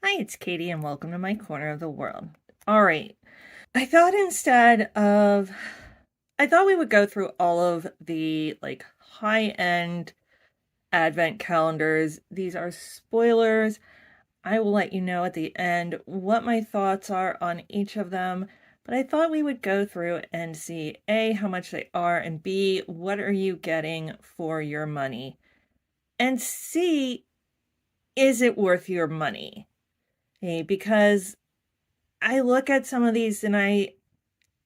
Hi, it's Katie, and welcome to my corner of the world. All right. I thought instead of, I thought we would go through all of the high-end advent calendars. These are spoilers. I will let you know at the end what my thoughts are on each of them. But I thought we would go through and see A, how much they are, and B, what are you getting for your money? And C, is it worth your money? Okay, because I look at some of these and I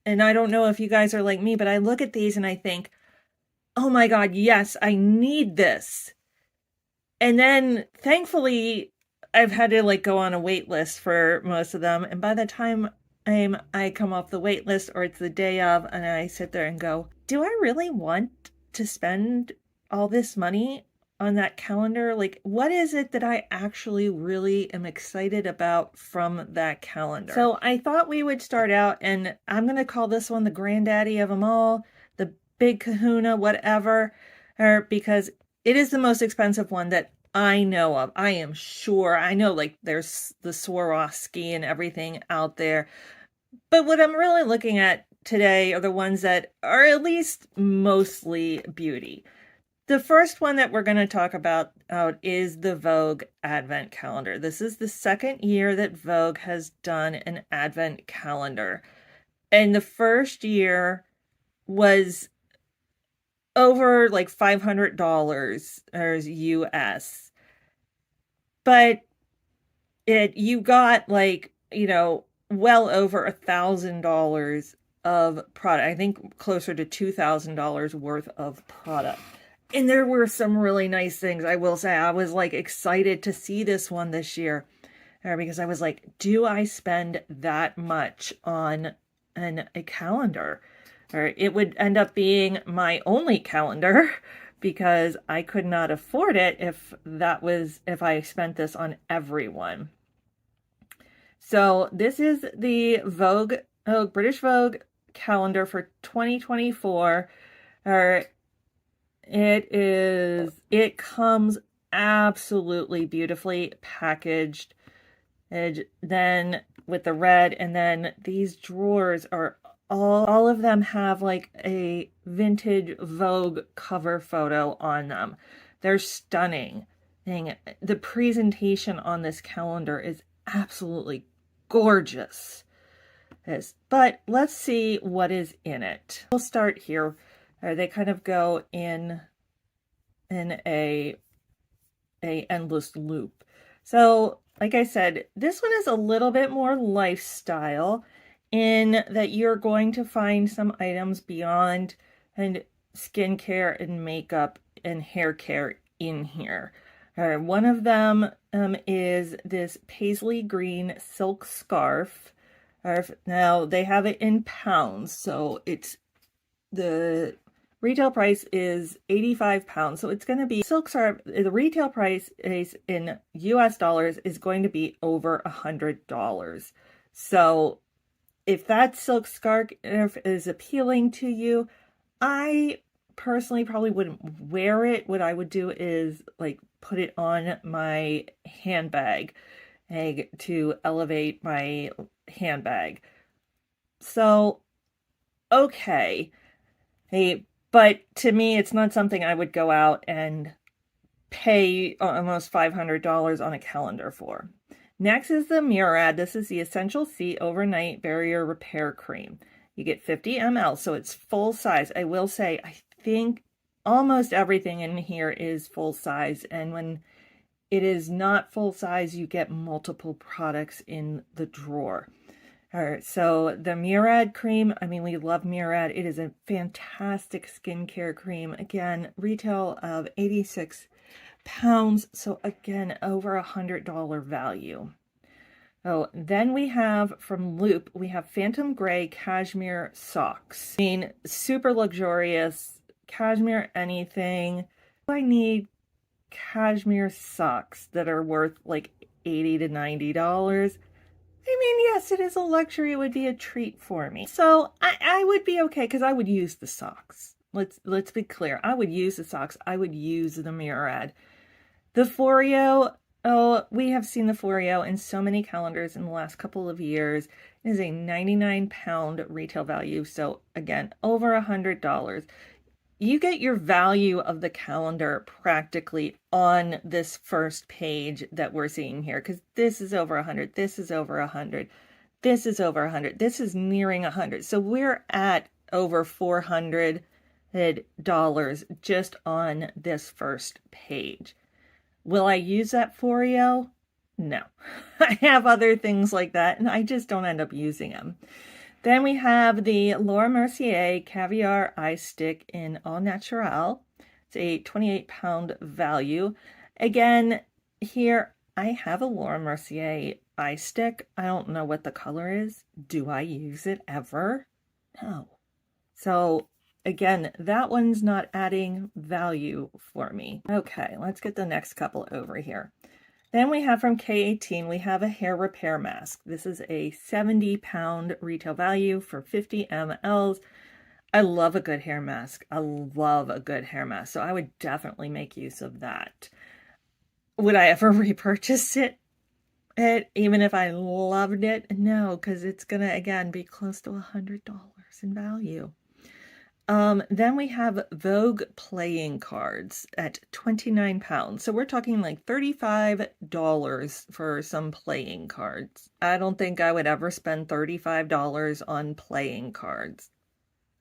don't know if you guys are like me, but I look at these and I think, "Oh my God, yes, I need this." And then thankfully I've had to go on a wait list for most of them, and by the time I come off the wait list or it's the day of and I sit there and go, "Do I really want to spend all this money on that calendar? Like, what is it that I actually really am excited about from that calendar?" So I thought we would start out, and I'm going to call this one the granddaddy of them all, the big kahuna, whatever, because it is the most expensive one that I know of. I am sure. I know there's the Swarovski and everything out there. But what I'm really looking at today are the ones that are at least mostly beauty. The first one that we're going to talk about is the Vogue Advent Calendar. This is the second year that Vogue has done an Advent Calendar. And the first year was over $500 US. But you got well over $1,000 of product. I think closer to $2,000 worth of product. And there were some really nice things. I will say I was excited to see this one this year because I was like, do I spend that much on a calendar? Or it would end up being my only calendar because I could not afford it if I spent this on everyone. So this is the British Vogue calendar for 2024. It comes absolutely beautifully packaged. And then with the red, and then these drawers are all of them have a vintage Vogue cover photo on them. They're stunning. The presentation on this calendar is absolutely gorgeous. But let's see what is in it. We'll start here. They kind of go in a endless loop. So, like I said, this one is a little bit more lifestyle in that you're going to find some items beyond and skincare and makeup and hair care in here. One of them is this paisley green silk scarf. Now they have it in pounds, so the retail price is 85 pounds. So it's going to be silk scarf. The retail price is in US dollars is going to be over $100. So if that silk scarf is appealing to you, I personally probably wouldn't wear it. What I would do is put it on my handbag to elevate my handbag. So, okay. Hey, but to me, it's not something I would go out and pay almost $500 on a calendar for. Next is the Murad. This is the Essential C Overnight Barrier Repair Cream. You get 50 ml, so it's full size. I will say, I think almost everything in here is full size. And when it is not full size, you get multiple products in the drawer. All right, so the Murad cream, I mean, we love Murad. It is a fantastic skincare cream. Again, retail of 86 pounds. So again, over $100 value. Oh, then we have from Loop, we have Phantom Gray Cashmere Socks. I mean, super luxurious cashmere anything. I need cashmere socks that are worth $80 to $90. I mean, yes, it is a luxury. It would be a treat for me. So I would be okay because I would use the socks. Let's be clear. I would use the socks. I would use the Murad. The Foreo, Oh, we have seen the Foreo in so many calendars in the last couple of years. It is a 99 pound retail value. So again, over $100. You get your value of the calendar practically on this first page that we're seeing here, because this is over 100, this is over 100, this is over 100, this is nearing 100. So we're at over $400 just on this first page. Will I use that Foreo? No. I have other things like that, and I just don't end up using them. Then we have the Laura Mercier Caviar Eye Stick in Au Naturel. It's a 28 pound value. Again, here I have a Laura Mercier eye stick. I don't know what the color is. Do I use it ever? No. So again, that one's not adding value for me. Okay, let's get the next couple over here. Then we have from K18, we have a hair repair mask. This is a 70 pound retail value for 50 mLs. I love a good hair mask. I love a good hair mask. So I would definitely make use of that. Would I ever repurchase it? Even if I loved it? No, because it's going to, again, be close to $100 in value. Then we have Vogue playing cards at 29 pounds. So we're talking like $35 for some playing cards. I don't think I would ever spend $35 on playing cards.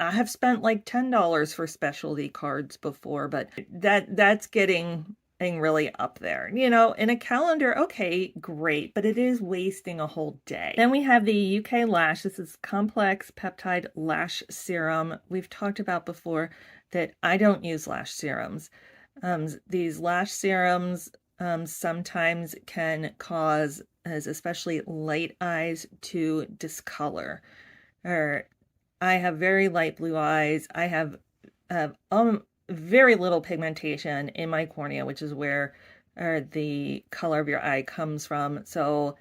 I have spent like $10 for specialty cards before, but that's getting really up there. You know, in a calendar, okay, great, but it is wasting a whole day. Then we have the UK Lash. This is Complex Peptide Lash Serum. We've talked about before that I don't use lash serums. These lash serums sometimes can cause, as especially light eyes, to discolor. Or I have very light blue eyes. I have very little pigmentation in my cornea, which is where the color of your eye comes from. So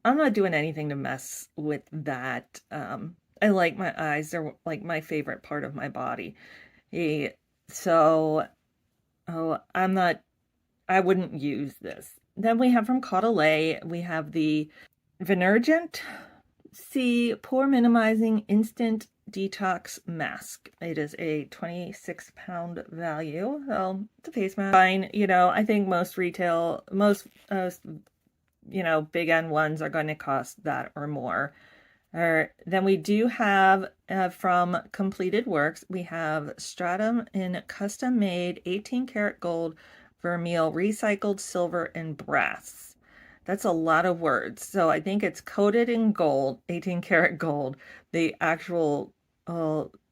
I'm not doing anything to mess with that. I like my eyes. They're like my favorite part of my body. So, I wouldn't use this. Then we have from Caudalie, we have the Venergent C Pore Minimizing Instant Detox Mask. It is a 26 pound value. So it's a face mask. Fine. You know, I think most retail, big end ones are going to cost that or more. Then we do have from Completed Works, we have Stratum in custom made 18 karat gold, vermeil, recycled silver, and brass. That's a lot of words. So I think it's coated in gold, 18 karat gold. The actual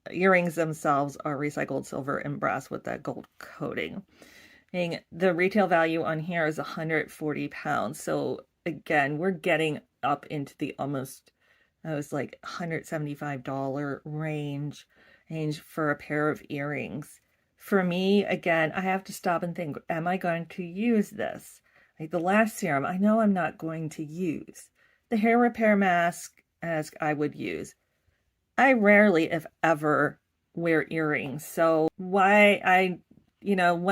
earrings themselves are recycled silver and brass with that gold coating. And the retail value on here is 140 pounds. So again, we're getting up into the almost, I was like $175 range for a pair of earrings. For me, again, I have to stop and think, am I going to use this? Like the lash serum, I know I'm not going to use. The hair repair mask, as I would use. I rarely, if ever, wear earrings. So one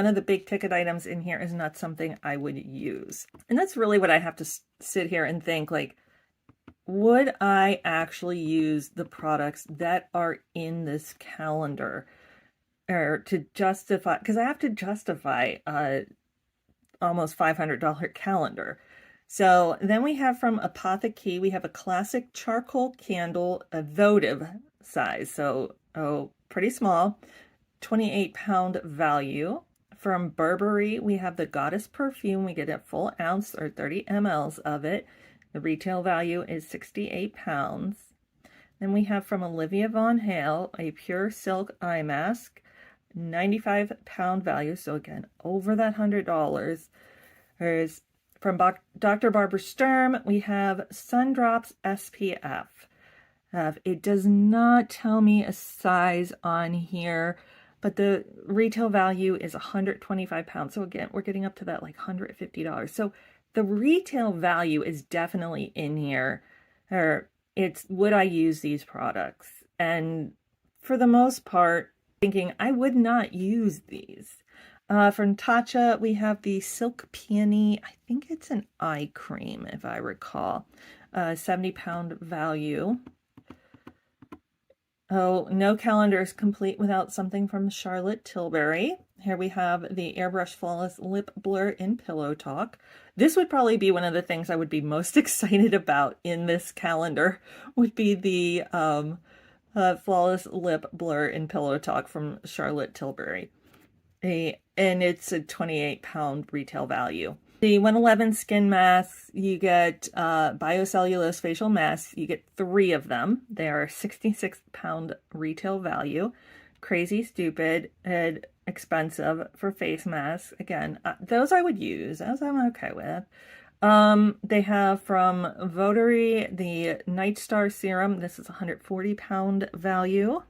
of the big ticket items in here is not something I would use. And that's really what I have to sit here and think, like, would I actually use the products that are in this calendar or to justify, because I have to justify almost $500 calendar. So then we have from Apothecary, we have a classic charcoal candle, a votive size. So, pretty small, 28 pound value. From Burberry, we have the Goddess perfume. We get a full ounce or 30 mLs of it. The retail value is 68 pounds. Then we have from Olivia Von Hale, a pure silk eye mask, 95 pound value. So again, over that $100. There's from Dr. Barbara Sturm, we have Sundrops SPF. It does not tell me a size on here, but the retail value is 125 pounds. So again, we're getting up to that like $150. So the retail value is definitely in here. Or it's, would I use these products? And for the most part, thinking I would not use these. From Tatcha, we have the Silk Peony. I think it's an eye cream, if I recall. 70-pound value. Oh, no calendar is complete without something from Charlotte Tilbury. Here we have the Airbrush Flawless Lip Blur in Pillow Talk. This would probably be one of the things I would be most excited about in this calendar, would be the Flawless Lip Blur in Pillow Talk from Charlotte Tilbury. And it's a 28-pound retail value. The 111 skin masks, you get biocellulose facial masks. You get 3 of them. They are 66-pound retail value. Crazy, stupid, and expensive for face masks. Again, those I would use. Those I'm okay with. They have from Votary the Night Star Serum. This is 140-pound value.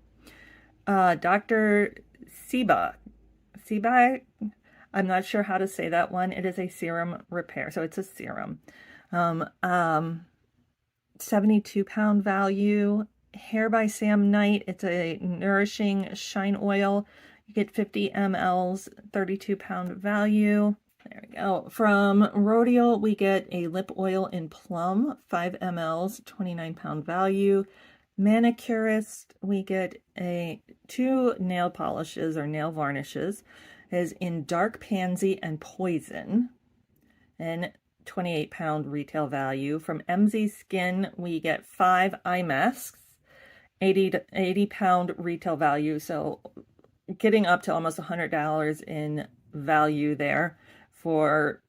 Dr. Seba, I'm not sure how to say that one. It is a serum repair, so it's a serum. 72-pound value. Hair by Sam Knight. It's a nourishing shine oil. You get 50 mLs, 32-pound value. There we go. From Rodial, we get a lip oil in plum, 5 mLs, 29-pound value. Manicurist, we get 2 nail polishes or nail varnishes, is in dark pansy and poison, and 28-pound retail value. From MZ Skin, we get 5 eye masks, 80-pound retail value, so getting up to almost $100 in value there for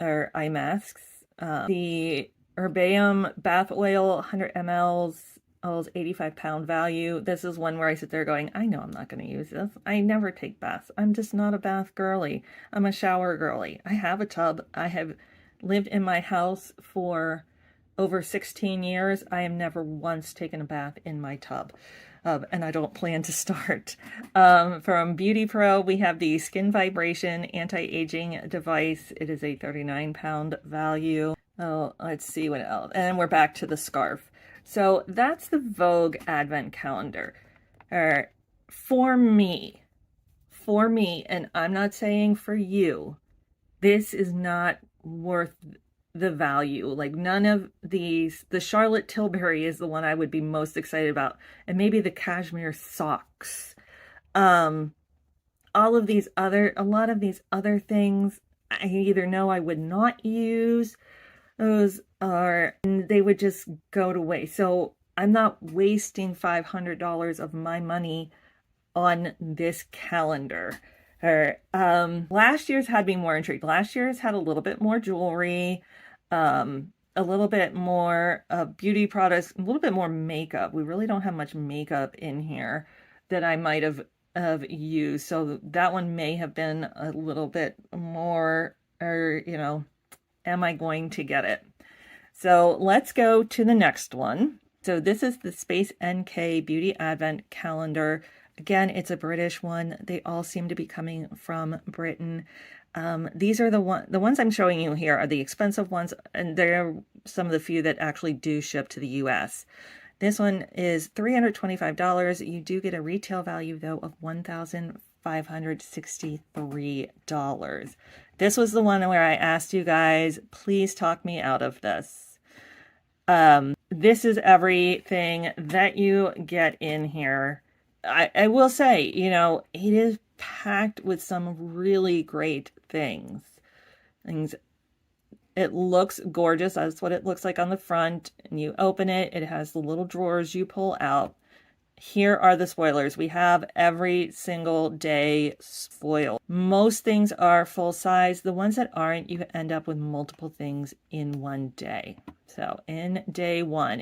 our eye masks. The Herbaeum bath oil, 100 mLs, 85-pound value. This is one where I sit there going, I know I'm not going to use this. I never take baths. I'm just not a bath girly. I'm a shower girly. I have a tub. I have lived in my house for over 16 years. I have never once taken a bath in my tub. And I don't plan to start. From Beauty Pro, we have the Skin Vibration Anti-Aging Device. It is a 39-pound value. Oh, let's see what else. And we're back to the scarf. So that's the Vogue Advent Calendar. For me, and I'm not saying for you, this is not worth the value. Like none of these, the Charlotte Tilbury is the one I would be most excited about. And maybe the cashmere socks. A lot of these other things, I either know I would not use, and they would just go to waste. So I'm not wasting $500 of my money on this calendar. Last year's had me more intrigued. Last year's had a little bit more jewelry, a little bit more beauty products, a little bit more makeup. We really don't have much makeup in here that I might have used. So that one may have been a little bit more, am I going to get it? So let's go to the next one. So this is the Space NK Beauty Advent Calendar. Again, it's a British one. They all seem to be coming from Britain. These are the ones I'm showing you here are the expensive ones, and they're some of the few that actually do ship to the US. This one is $325. You do get a retail value, though, of $1,563. This was the one where I asked you guys, please talk me out of this. This is everything that you get in here. I will say, it is packed with some really great things. It looks gorgeous. That's what it looks like on the front. And you open it, it has the little drawers you pull out. Here are the spoilers. We have every single day spoiled. Most things are full size. The ones that aren't, you end up with multiple things in one day. So in day one,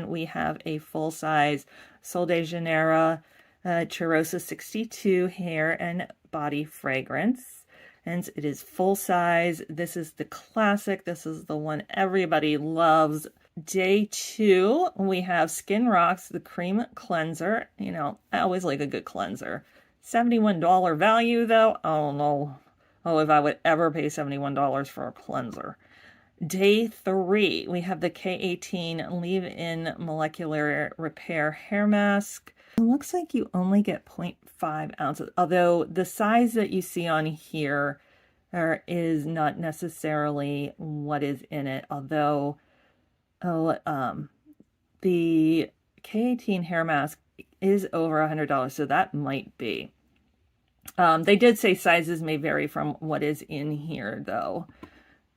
we have a full size Sol de Janeiro Cheirosa 62 hair and body fragrance. And it is full size. This is the classic. This is the one everybody loves. Day 2, we have Skin Rocks, the cream cleanser. I always like a good cleanser. $71 value, though. I don't know if I would ever pay $71 for a cleanser. Day 3, we have the K18 Leave-In Molecular Repair Hair Mask. It looks like you only get 0.5 ounces, although the size that you see on here is not necessarily what is in it, although the K18 hair mask is over $100, so that might be. They did say sizes may vary from what is in here, though.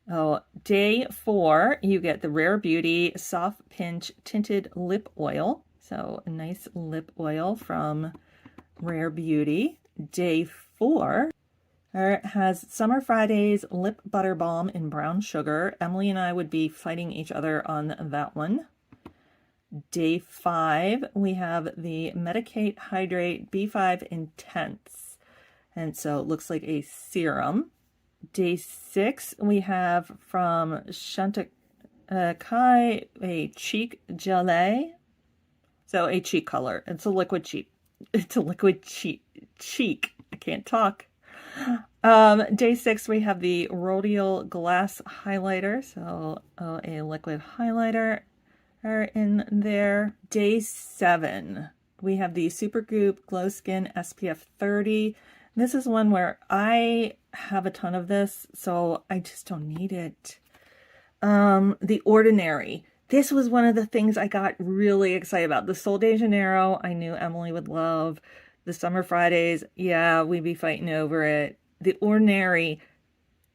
Oh, day 4, you get the Rare Beauty Soft Pinch Tinted Lip Oil. So a nice lip oil from Rare Beauty. Day 4 has Summer Fridays Lip Butter Balm in Brown Sugar. Emily and I would be fighting each other on that one. Day 5, we have the Medicate Hydrate B5 Intense. And so it looks like a serum. Day 6, we have from Chantecaille a cheek gelée. So a cheek color. It's a liquid cheek. It's a liquid cheek. I can't talk. Day 6, we have the Rodial Glass Highlighter. So a liquid highlighter in there. Day 7, we have the Supergoop Glow Skin SPF 30. This is one where I have a ton of this, so I just don't need it. The Ordinary. This was one of the things I got really excited about. The Sol de Janeiro, I knew Emily would love. The Summer Fridays, yeah, we'd be fighting over it. The Ordinary,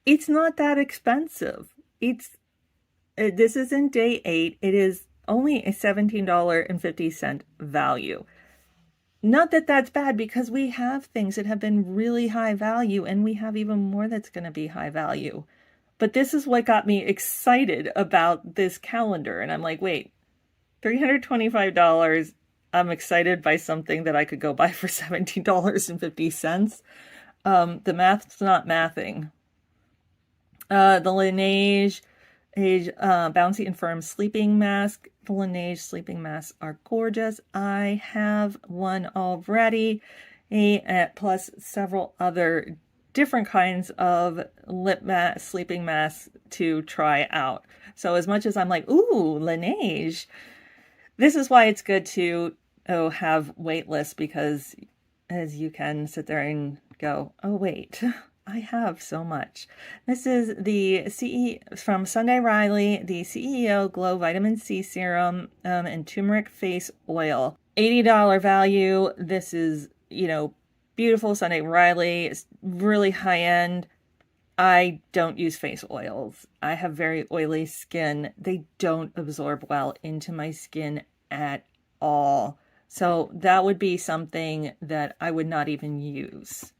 it's not that expensive. This is in day 8. It is only a $17.50 value. Not that that's bad, because we have things that have been really high value, and we have even more that's going to be high value. But this is what got me excited about this calendar. And I'm like, wait, $325. I'm excited by something that I could go buy for $17.50. The math's not mathing. The Laneige Bouncy and Firm Sleeping Mask. The Laneige sleeping masks are gorgeous. I have one already, plus several other different kinds of lip mask, sleeping masks to try out. So as much as I'm like, ooh, Laneige, this is why it's good to have wait lists, because as you can sit there and go, oh wait, I have so much. This is the from Sunday Riley, the CEO Glow Vitamin C Serum and Turmeric Face Oil. $80 value. This is, beautiful Sunday Riley. It's really high end. I don't use face oils. I have very oily skin. They don't absorb well into my skin at all. So that would be something that I would not even use.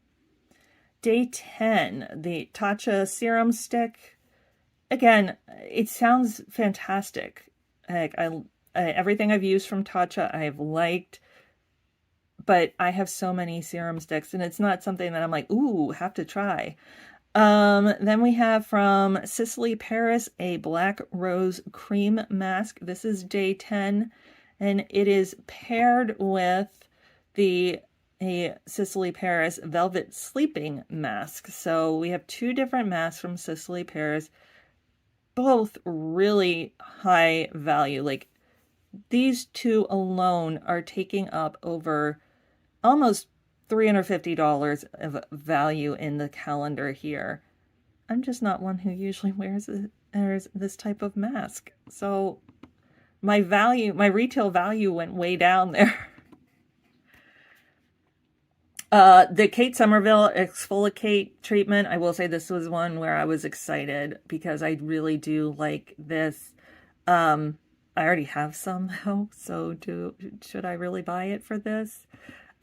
Day 10, the Tatcha Serum Stick. Again, it sounds fantastic. Like everything I've used from Tatcha, I've liked, but I have so many serum sticks, and it's not something that I'm like, ooh, have to try. Then we have from Sicily Paris a Black Rose Cream Mask. This is day 10, and it is paired with a Sicily Paris Velvet Sleeping Mask. So we have 2 different masks from Sicily Paris, both really high value. Like, these 2 alone are taking up over almost $350 of value in the calendar here. I'm just not one who usually wears this type of mask. So my retail value went way down there. The Kate Somerville Exfoliate Treatment, I will say this was one where I was excited because I really do like this. I already have some though, so should I really buy it for this?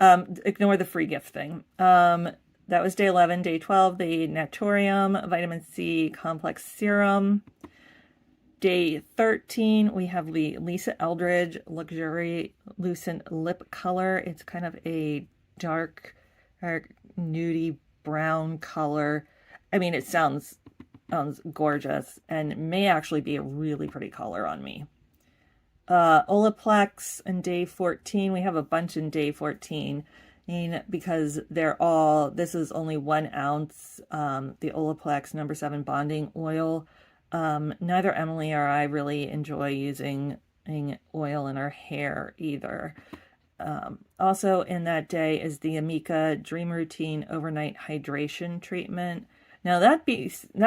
Ignore the free gift thing. That was day 11. Day 12, the Naturium Vitamin C Complex Serum. Day 13, we have the Lisa Eldridge Luxury Lucent Lip Color. It's kind of a dark nudie brown color. I mean, it sounds gorgeous and may actually be a really pretty color on me. Olaplex in day 14. We have a bunch in day 14 because this is only 1 ounce. The Olaplex No. 7 Bonding Oil. Neither Emily or I really enjoy using oil in our hair either. Also in that day is the Amika Dream Routine Overnight Hydration Treatment. Now that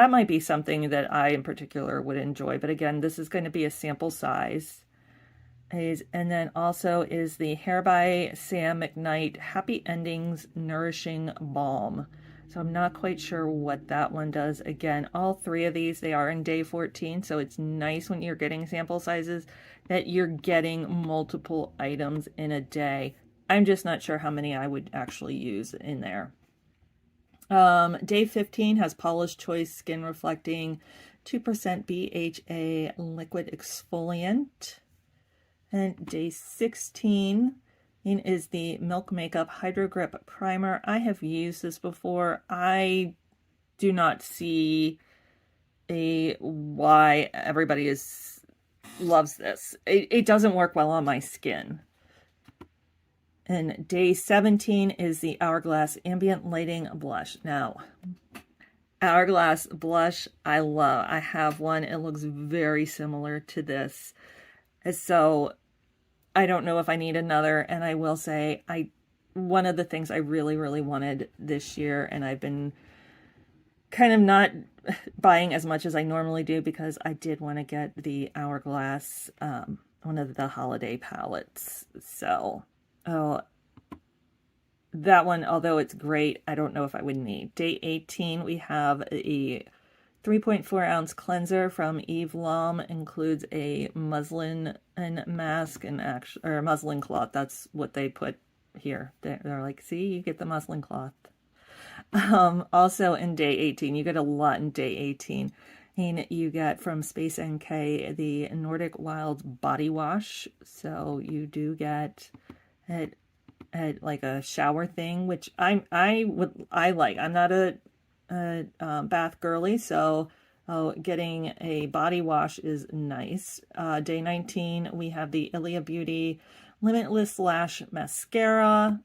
might be something that I in particular would enjoy, but again, this is going to be a sample size. And then also is the Hair by Sam McKnight Happy Endings Nourishing Balm. So I'm not quite sure what that one does. Again, all three of these, they are in day 14, so it's nice when you're getting sample sizes that you're getting multiple items in a day. I'm just not sure how many I would actually use in there. Day 15 has Paula's Choice Skin Reflecting 2% BHA Liquid Exfoliant. And day 16 is the Milk Makeup Hydro Grip Primer. I have used this before. I do not see why everybody loves this. It doesn't work well on my skin. And day 17 is the Hourglass Ambient Lighting Blush. Now, Hourglass blush, I love. I have one. It looks very similar to this. So I don't know if I need another. And I will say, one of the things I really, really wanted this year, and I've been kind of not buying as much as I normally do because I did want to get the Hourglass, one of the holiday palettes. So, that one, although it's great, I don't know if I would need. Day 18, we have a 3.4 ounce cleanser from Eve Lom. Includes a muslin and mask and or muslin cloth. That's what they put here. They're like, see, you get the muslin cloth. Also in day 18, you get a lot in day 18. And you get from Space NK the Nordic Wild Body Wash. So you do get it at like a shower thing, which I like. I'm not a bath girly, so getting a body wash is nice. Day 19, we have the Ilia Beauty Limitless Lash Mascara.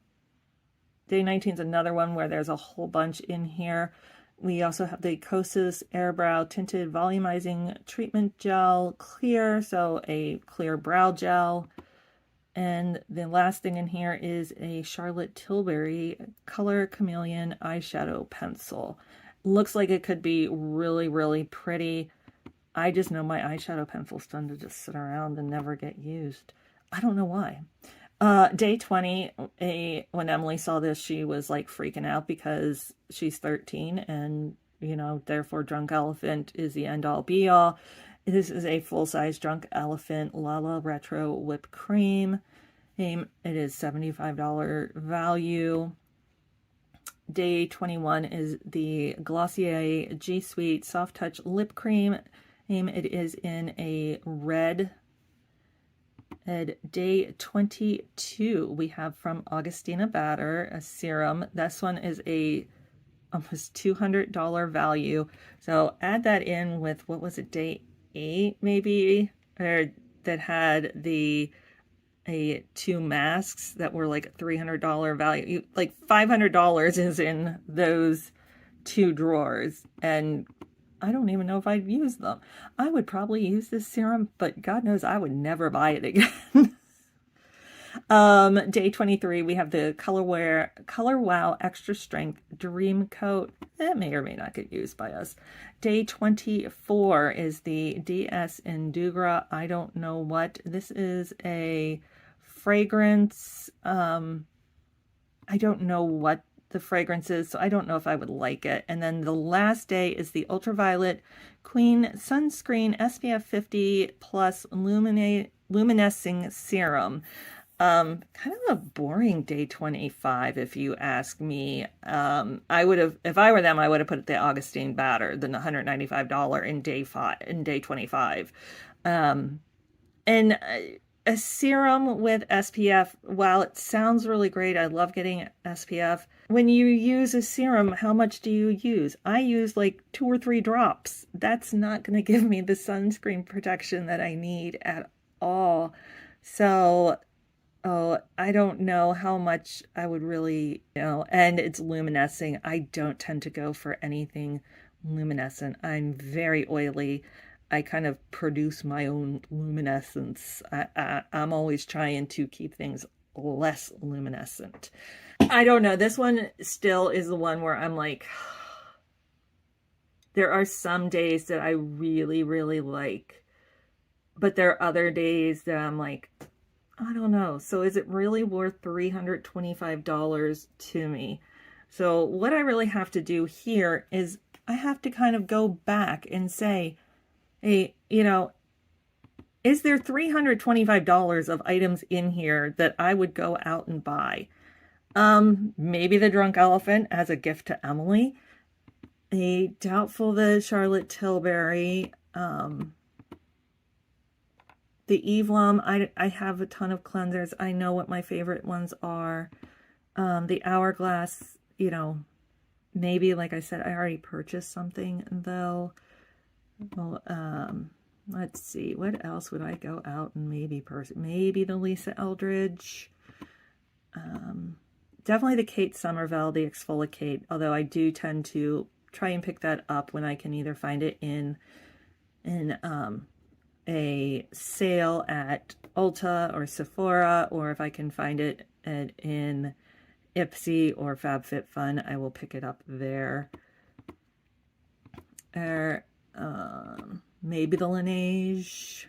Day 19 is another one where there's a whole bunch in here. We also have the Kosas Airbrow Tinted Volumizing Treatment Gel Clear, so a clear brow gel. And the last thing in here is a Charlotte Tilbury Color Chameleon Eyeshadow Pencil. Looks like it could be really, really pretty. I just know my eyeshadow pencils tend to just sit around and never get used. I don't know why. Day 20, when Emily saw this, she was like freaking out because she's 13 and, you know, therefore Drunk Elephant is the end all be all. This is a full-size Drunk Elephant Lala Retro Whipped Cream. It is $75 value. Day 21 is the Glossier G Suite Soft Touch Lip Cream. It is in a red. At day 22, we have from Augustina Bader a serum. This one is a almost $200 value. So add that in with, what was it, day 8 maybe, or that had the two masks that were like $300 value. Like $500 is in those two drawers, and I don't even know if I'd use them. I would probably use this serum, but God knows I would never buy it again. Day 23, we have the Color Wow Extra Strength Dream Coat. That may or may not get used by us. Day 24 is the DS Indugra I don't know what. This is a fragrance. I don't know what the fragrance is, so I don't know if I would like it. And then the last day is the Ultraviolet Queen Sunscreen SPF 50 plus luminescing serum. Kind of a boring day 25, if you ask me. I would have, if I were them, I would have put the Augustine Bader, the $195 in day 25. And a serum with SPF, while it sounds really great, I love getting SPF. When you use a serum, how much do you use? I use like 2 or 3 drops. That's not going to give me the sunscreen protection that I need at all. So, I don't know how much I would really, and it's luminescing. I don't tend to go for anything luminescent. I'm very oily. I kind of produce my own luminescence. I'm always trying to keep things less luminescent. I don't know. This one still is the one where I'm like, there are some days that I really, really like, but there are other days that I'm like, I don't know. So is it really worth $325 to me? So what I really have to do here is I have to kind of go back and say, hey, you know, is there $325 of items in here that I would go out and buy? Maybe the Drunk Elephant as a gift to Emily. A doubtful the Charlotte Tilbury. The Evelyn, I have a ton of cleansers. I know what my favorite ones are. The Hourglass, you know, maybe, like I said, I already purchased something, though. Well, let's see. What else would I go out and maybe purchase? Maybe the Lisa Eldridge. Definitely the Kate Somerville, the Exfoliate, although I do tend to try and pick that up when I can either find it in a sale at Ulta or Sephora, or if I can find it in IPSY or FabFitFun, I will pick it up there. Or maybe the Laneige.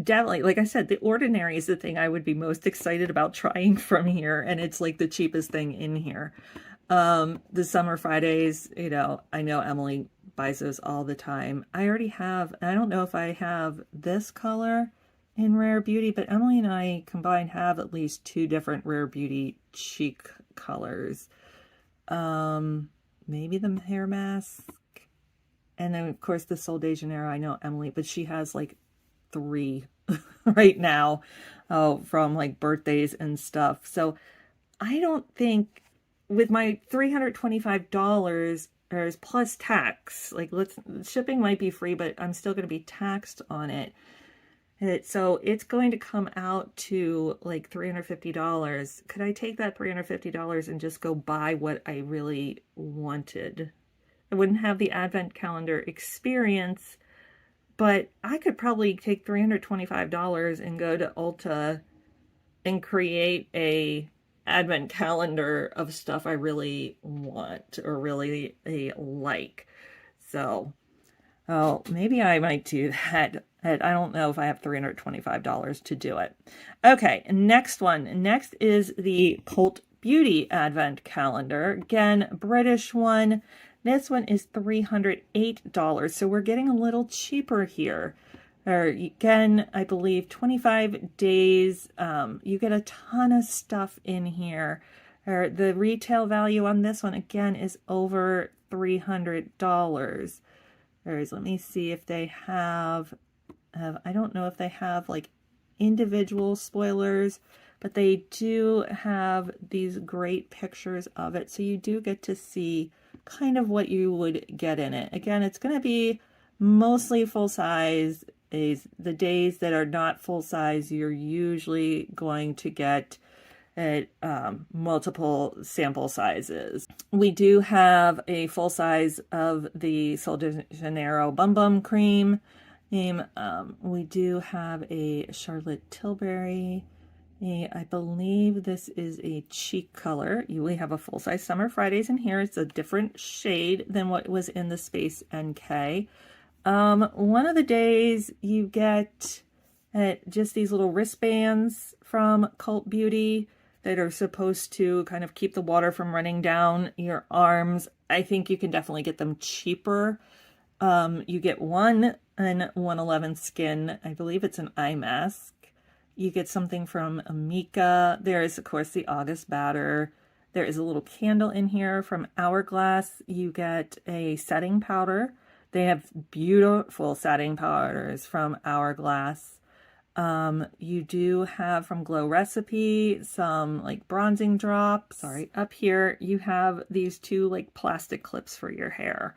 Definitely, like I said, the Ordinary is the thing I would be most excited about trying from here, and it's like the cheapest thing in here. The Summer Fridays, you know, I know Emily buys those all the time. I already have, I don't know if I have this color in Rare Beauty, but Emily and I combined have at least 2 different Rare Beauty cheek colors. Maybe the hair mask. And then, of course, the Sol de Janeiro. I know Emily, but she has like 3 right now from like birthdays and stuff. So I don't think with my $325 plus tax, like shipping might be free, but I'm still going to be taxed on it. So it's going to come out to like $350. Could I take that $350 and just go buy what I really wanted? I wouldn't have the advent calendar experience, but I could probably take $325 and go to Ulta and create a advent calendar of stuff I really want or really like. So, oh, maybe I might do that. I don't know if I have $325 to do it. Okay, next one. Next is the Cult Beauty Advent Calendar. Again, British one. This one is $308, so we're getting a little cheaper here. Or again, I believe 25 days. You get a ton of stuff in here. Or the retail value on this one, again, is over $300. Let me see if they have, I don't know if they have like individual spoilers, but they do have these great pictures of it. So you do get to see kind of what you would get in it. Again, it's going to be mostly full size. The days that are not full size, you're usually going to get at multiple sample sizes. We do have a full size of the Sol de Janeiro Bum Bum Cream. We do have a Charlotte Tilbury. I believe this is a cheek color. We have a full-size Summer Fridays in here. It's a different shade than what was in the Space NK. One of the days you get just these little wristbands from Cult Beauty that are supposed to kind of keep the water from running down your arms. I think you can definitely get them cheaper. You get one in 111 Skin. I believe it's an eye mask. You get something from Amika. There is, of course, the August Batter. There is a little candle in here from Hourglass. You get a setting powder. They have beautiful setting powders from Hourglass. You do have from Glow Recipe some like bronzing drops. Sorry, up here you have these 2 like plastic clips for your hair.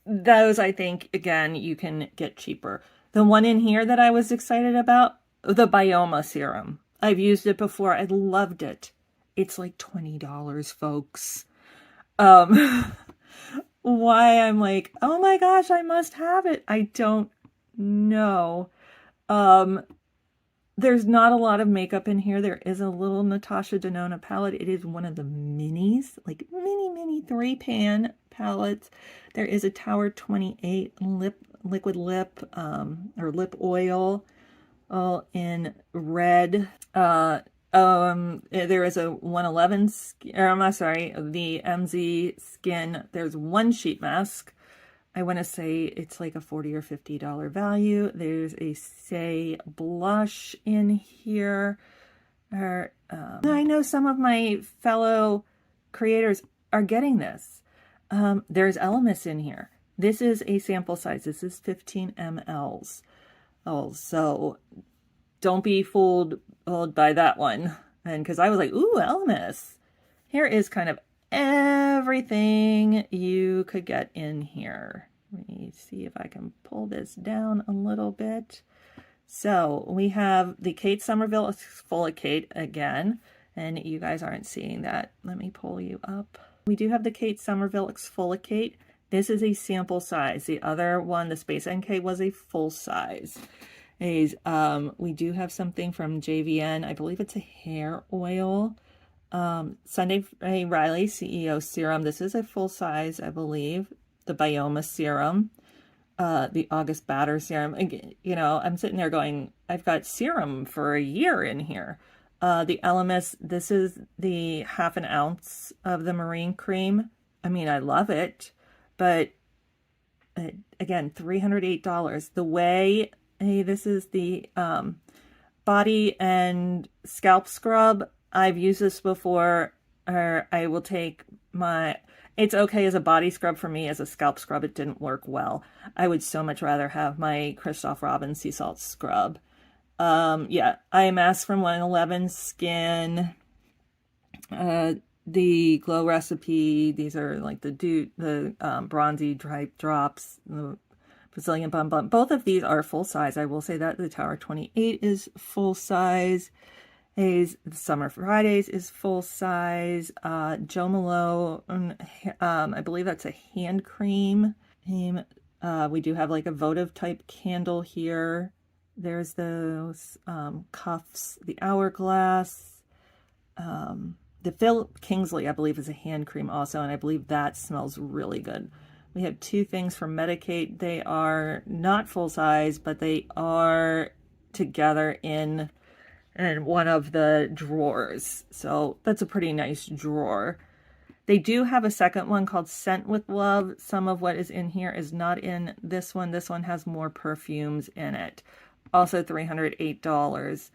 Those I think, again, you can get cheaper. The one in here that I was excited about, the Bioma Serum. I've used it before. I loved it. It's like $20, folks. Why I'm like, oh my gosh, I must have it. I don't know. There's not a lot of makeup in here. There is a little Natasha Denona palette. It is one of the minis, like mini 3-pan palettes. There is a Tower 28 liquid lip or lip oil, all in red. There is a 111 I'm sorry, the MZ Skin. There's one sheet mask. I want to say it's like a $40 or $50 value. There's a Say blush in here. I know some of my fellow creators are getting this. There's Elemis in here. This is a sample size. This is 15 mLs. Oh, so don't be fooled by that one. And because I was like, ooh, Elemis. Here is kind of everything you could get in here. Let me see if I can pull this down a little bit. So we have the Kate Somerville Exfoliate again, and you guys aren't seeing that. Let me pull you up. We do have the Kate Somerville Exfoliate. This is a sample size. The other one, the Space NK, was a full size. We do have something from JVN. I believe it's a hair oil. Sunday Riley CEO serum. This is a full size, I believe. The Bioma serum, the August Batter serum. You know, I'm sitting there going, I've got serum for a year in here. The Elemis, this is the 1/2 ounce of the marine cream. I mean, I love it, but again, $308. The way, hey, this is the body and scalp scrub. I've used this before, or I will take my, it's okay as a body scrub for me. As a scalp scrub, it didn't work well. I would so much rather have my Christoph Robin sea salt scrub. Yeah, eye mask from 111 Skin. The Glow Recipe. These are like the bronzy dry drops. The Brazilian Bum Bum. Both of these are full size. I will say that the Tower 28 is full size. The Summer Fridays is full size. Jo Malone, I believe that's a hand cream. We do have like a votive type candle here. There's those cuffs, the Hourglass. The Phil Kingsley, I believe, is a hand cream also, and I believe that smells really good. We have two things from Medicate. They are not full size, but they are together in one of the drawers. So that's a pretty nice drawer. They do have a second one called Scent with Love. Some of what is in here is not in this one. This one has more perfumes in it. Also $308.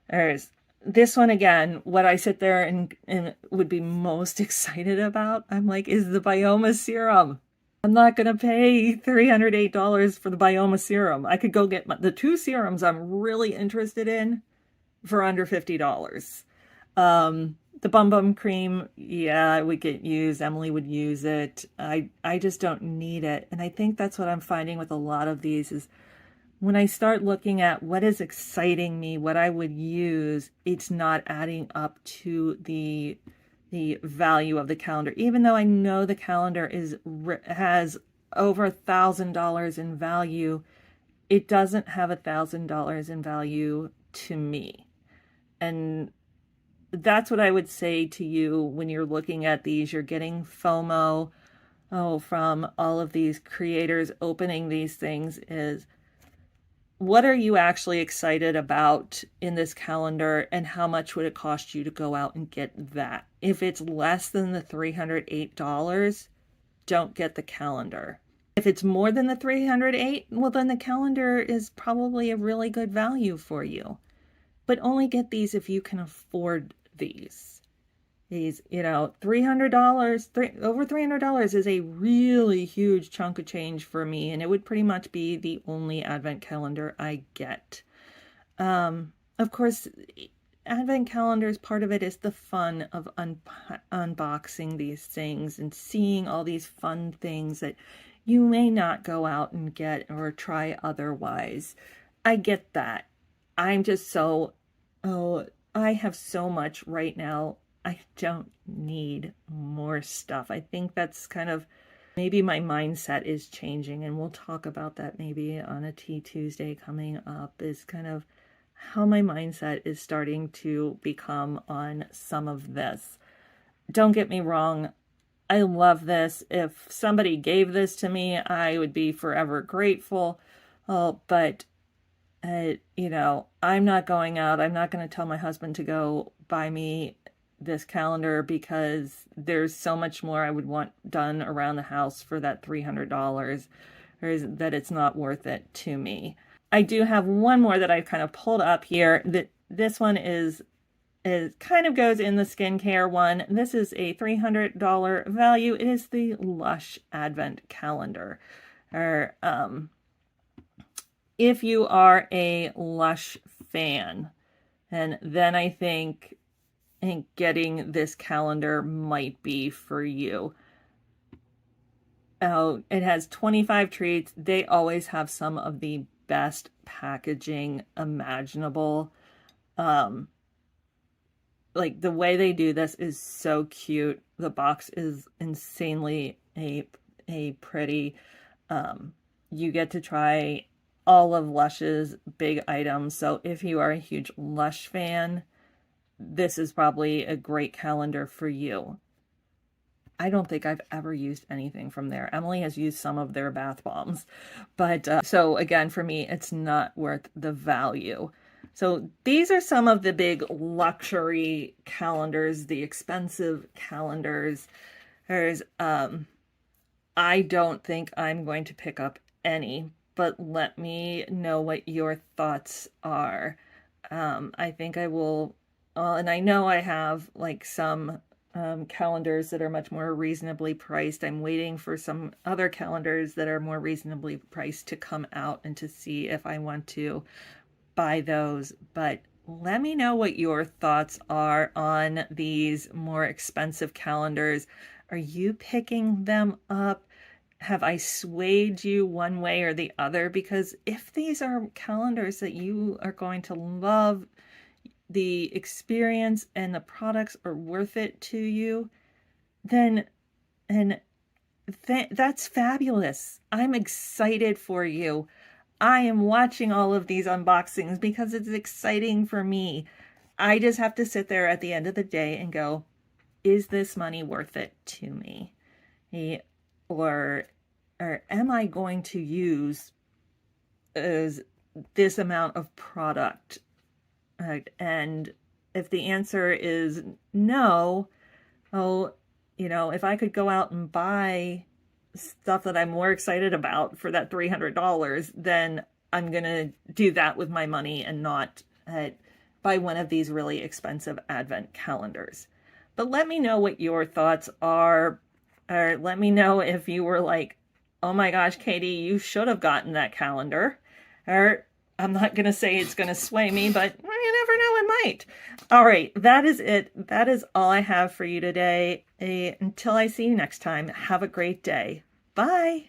There's this one again, what I sit there and would be most excited about, I'm like, is the Bioma serum. I'm not going to pay $308 for the Bioma serum. I could go get the two serums I'm really interested in for under $50. The Bum Bum cream, yeah, we could use. Emily would use it. I just don't need it. And I think that's what I'm finding with a lot of these is when I start looking at what is exciting me, what I would use, it's not adding up to the value of the calendar. Even though I know the calendar has over $1,000 in value, it doesn't have $1,000 in value to me. And that's what I would say to you when you're looking at these. You're getting FOMO from all of these creators opening these things is, what are you actually excited about in this calendar, and how much would it cost you to go out and get that? If it's less than the $308, don't get the calendar. If it's more than the $308, well, then the calendar is probably a really good value for you. But only get these if you can afford these. These, you know, $300, over $300 is a really huge chunk of change for me, and it would pretty much be the only advent calendar I get. Of course, advent calendars, part of it is the fun of unboxing these things and seeing all these fun things that you may not go out and get or try otherwise. I get that. I'm just so, I have so much right now. I don't need more stuff. I think that's kind of, maybe my mindset is changing, and we'll talk about that maybe on a Tea Tuesday coming up, is kind of how my mindset is starting to become on some of this. Don't get me wrong, I love this. If somebody gave this to me, I would be forever grateful. But you know, I'm not going out. I'm not going to tell my husband to go buy me this calendar because there's so much more I would want done around the house for that $300, or that it's not worth it to me. I do have one more that I've kind of pulled up here. This one is kind of goes in the skincare one. This is a $300 value. It is the Lush Advent Calendar. Or if you are a Lush fan, and then I think getting this calendar might be for you. Oh, it has 25 treats. They always have some of the best packaging imaginable. Like the way they do this is so cute. The box is insanely a pretty. You get to try all of Lush's big items. So if you are a huge Lush fan, this is probably a great calendar for you. I don't think I've ever used anything from there. Emily has used some of their bath bombs, but so again, for me, it's not worth the value. So these are some of the big luxury calendars, the expensive calendars. There's, I don't think I'm going to pick up any, but let me know what your thoughts are. I think I will, and I know I have like some calendars that are much more reasonably priced. I'm waiting for some other calendars that are more reasonably priced to come out and to see if I want to buy those. But let me know what your thoughts are on these more expensive calendars. Are you picking them up? Have I swayed you one way or the other? Because if these are calendars that you are going to love, the experience and the products are worth it to you, then that's fabulous. I'm excited for you. I am watching all of these unboxings because it's exciting for me. I just have to sit there at the end of the day and go, is this money worth it to me? Or am I going to use this amount of product? And if the answer is no, you know, if I could go out and buy stuff that I'm more excited about for that $300, then I'm going to do that with my money and not buy one of these really expensive Advent calendars. But let me know what your thoughts are, or let me know if you were like, oh my gosh, Katie, you should have gotten that calendar. Or I'm not going to say it's going to sway me, but you never know, it might. All right, that is it. That is all I have for you today. Until I see you next time, have a great day. Bye.